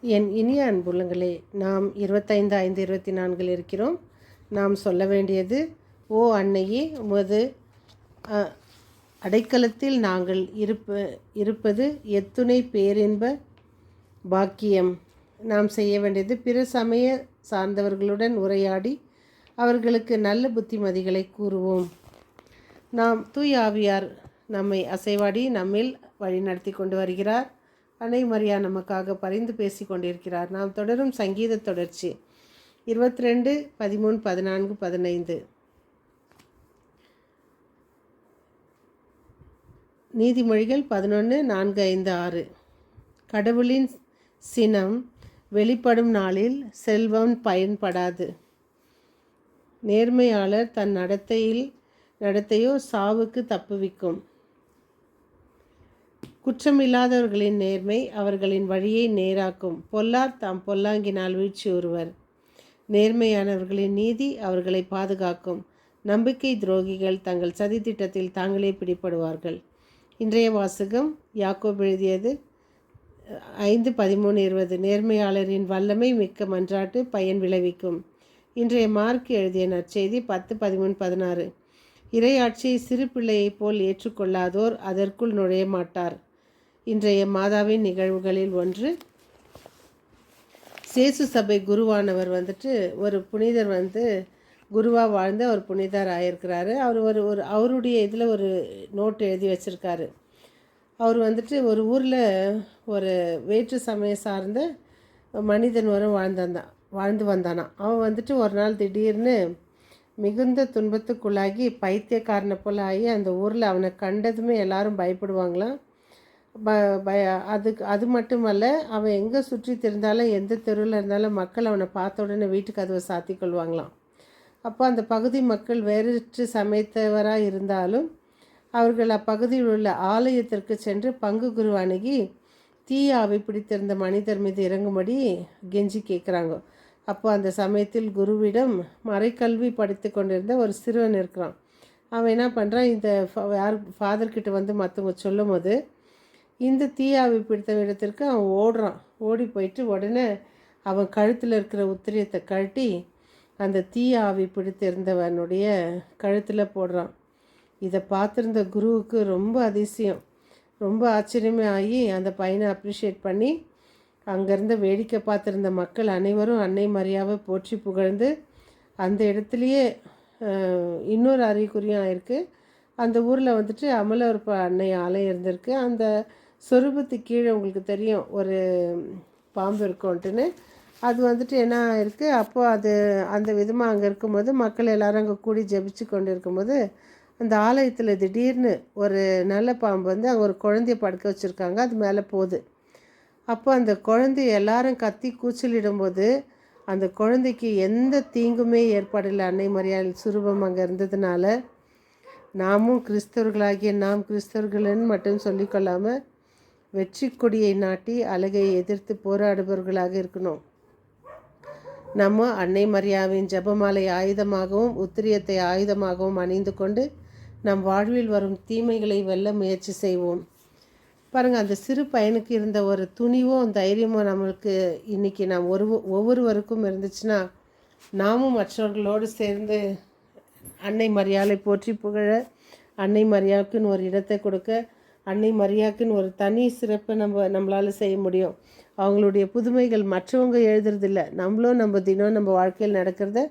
என் இனிய அன்புள்ளங்களே, நாம் 25/5/24 இருக்கிறோம். நாம் சொல்ல வேண்டியது, ஓ அன்னையே, உமது அடைக்கலத்தில் நாங்கள் இருப்பது எத்துணை பேரின்ப பாக்கியம். நாம் செய்ய வேண்டியது, பிற சமய சார்ந்தவர்களுடன் உரையாடி அவர்களுக்கு நல்ல புத்திமதிகளை கூறுவோம். நாம் தூய் ஆவியார் நம்மை அசைவாடி நம்மில் வழி நடத்தி கொண்டு வருகிறார். அன்னை மரியா நமக்காக பரிந்து பேசி கொண்டிருக்கிறார். நாம் தொடரும் சங்கீத தொடர்ச்சி 22, 13, 14, 15. நீதிமொழிகள் 11, 4, 5, 6. கடவுளின் சினம் வெளிப்படும் நாளில் செல்வம் பயன்படாது. நேர்மையாளர் தன் நடத்தையோ சாவுக்கு தப்புவிக்கும். குற்றமில்லாதவர்களின் நேர்மை அவர்களின் வழியை நேராக்கும். பொல்லார் தாம் பொல்லாங்கினால் வீழ்ச்சியுறுவர். நேர்மையானவர்களின் நீதி அவர்களை பாதுகாக்கும். நம்பிக்கை துரோகிகள் தங்கள் சதித்திட்டத்தில் தாங்களே பிடிபடுவார்கள். இன்றைய வாசகம் யாக்கோபு எழுதியது 5, 13, 20. நேர்மையாளரின் வல்லமை மிக்க மன்றாட்டு பயன் விளைவிக்கும். இன்றைய மார்க் எழுதிய நற்செய்தி 10, 13, 16. இறையாட்சியை சிறு பிள்ளையைப் போல் ஏற்றுக்கொள்ளாதோர் அதற்குள் நுழைய மாட்டார். இன்றைய மாதாவின் நிகழ்வுகளில் ஒன்று, சேசு சபை குருவானவர் ஒரு புனிதர் குருவாக வாழ்ந்த ஒரு புனிதர் ஆகியிருக்கிறாரு. அவர் அவருடைய இதில் ஒரு நோட் எழுதி வச்சுருக்காரு. அவர் ஒரு ஊரில் ஒரு வேற்று சமயம் சார்ந்த மனிதன் வாழ்ந்து வந்தானா. அவன் ஒரு நாள் திடீர்னு மிகுந்த துன்பத்துக்குள்ளாகி பைத்தியக்காரனை போல் ஆகி அந்த ஊரில் அவனை கண்டதுமே எல்லாரும் பயப்படுவாங்களாம். அது மட்டுமல்ல, அவன் எங்கே சுற்றி திரிந்தாலும் எந்த தெருவில் இருந்தாலும் மக்கள் அவனை பார்த்த உடனே வீட்டுக்கு கதவை சாத்தி கொள்வாங்களாம். அப்போ அந்த பகுதி மக்கள் வேறு சமயத்தவராக இருந்தாலும் அவர்கள் அப்பகுதியில் உள்ள ஆலயத்திற்கு சென்று பங்கு குரு அணுகி தீய ஆவி பிடித்திருந்த மனிதர் மீது இறங்கும்படி கெஞ்சி கேட்குறாங்க. அப்போ அந்த சமயத்தில் குருவிடம் மறைக்கல்வி படித்து கொண்டிருந்த ஒரு சிறுவன் இருக்கிறான். அவன் என்ன பண்ணுறான், இந்த ஃபாதர்கிட்ட மற்றவங்க சொல்லும் போது இந்த தீயாவி பிடித்த இடத்திற்கு அவன் ஓடுறான். ஓடி போயிட்டு உடனே அவன் கழுத்தில் இருக்கிற உத்திரியத்தை கழட்டி அந்த தீயாவி பிடித்திருந்தவனுடைய கழுத்தில் போடுறான். இதை பார்த்துருந்த குருவுக்கு ரொம்ப அதிசயம், ரொம்ப ஆச்சரியமே ஆகி அந்த பையனை அப்ரிஷியேட் பண்ணி அங்கேருந்து வேடிக்கை பார்த்துருந்த மக்கள் அனைவரும் அன்னை மரியாவை போற்றி புகழ்ந்து அந்த இடத்துலையே இன்னொரு அறிகுறியும் ஆயிருக்கு. அந்த ஊரில் அமலோற்ப அன்னை ஆலயம் இருந்திருக்கு. அந்த சொரூபத்துக்கு கீழே உங்களுக்கு தெரியும் ஒரு பாம்பு இருக்கும்ட்டுன்னு. அது என்ன ஆயிருக்கு, அப்போது அது அந்த விதமாக அங்கே இருக்கும்போது மக்கள் எல்லோரும் அங்கே கூடி ஜெபிச்சு கொண்டு இருக்கும்போது அந்த ஆலயத்தில் திடீர்னு ஒரு நல்ல பாம்பு அங்கே ஒரு குழந்தைய படுக்க வச்சுருக்காங்க. அது மேலே போகுது. அப்போ அந்த குழந்தைய எல்லாரும் கத்தி கூச்சலிடும்போது அந்த குழந்தைக்கு எந்த தீங்குமே ஏற்படலை. அன்னை மரியாள் சுரூபம் அங்கே இருந்ததுனால நாமும் கிறிஸ்தவர்களாகிய நாம் கிறிஸ்தவர்கள்னு மட்டும் சொல்லிக்கொள்ளாமல் வெற்றி கொடியை நாட்டி அழகை எதிர்த்து போராடுபவர்களாக இருக்கணும். நம்ம அன்னை மரியாவின் ஜெபமாலை ஆயுதமாகவும் உத்திரியத்தை ஆயுதமாகவும் அணிந்து கொண்டு நம் வாழ்வில் வரும் தீமைகளை வெல்ல முயற்சி செய்வோம். பாருங்கள், அந்த சிறு பையனுக்கு இருந்த ஒரு துணிவும் தைரியமும் நம்மளுக்கு இன்றைக்கி நாம் ஒவ்வொருவருக்கும் இருந்துச்சுன்னா நாமும் மற்றவர்களோடு சேர்ந்து அன்னை மரியாளை போற்றி புகழ, அன்னை மரியாவுக்குன்னு ஒரு இடத்தை கொடுக்க, அன்னை மரியாவுக்குன்னு ஒரு தனி சிறப்பை நம்மளால் செய்ய முடியும். அவங்களுடைய புதுமைகள் மற்றவங்க எழுதுறதில்ல, நம்மளும் தினம் நம்ம வாழ்க்கையில் நடக்கிறத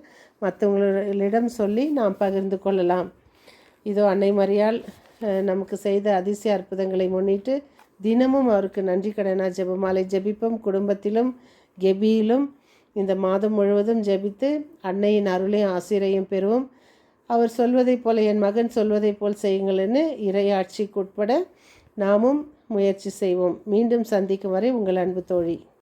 மற்றவங்களிடம் சொல்லி நாம் பகிர்ந்து கொள்ளலாம். இதோ அன்னை மரியாள் நமக்கு செய்த அதிசய அற்புதங்களை முன்னிட்டு தினமும் அவருக்கு நன்றி கடனாக ஜெபமாலை ஜெபிப்போம். குடும்பத்திலும் கெபியிலும் இந்த மாதம் முழுவதும் ஜெபித்து அன்னையின் அருளையும் ஆசிரியையும் பெறுவோம். அவர் சொல்வதைப் போல, என் மகன் சொல்வதைப் போல் செய்யுங்கள்னு இறையாட்சிக்கு உட்பட நாமும் முயற்சி செய்வோம். மீண்டும் சந்திக்கும் வரை உங்கள் அன்பு தோழி.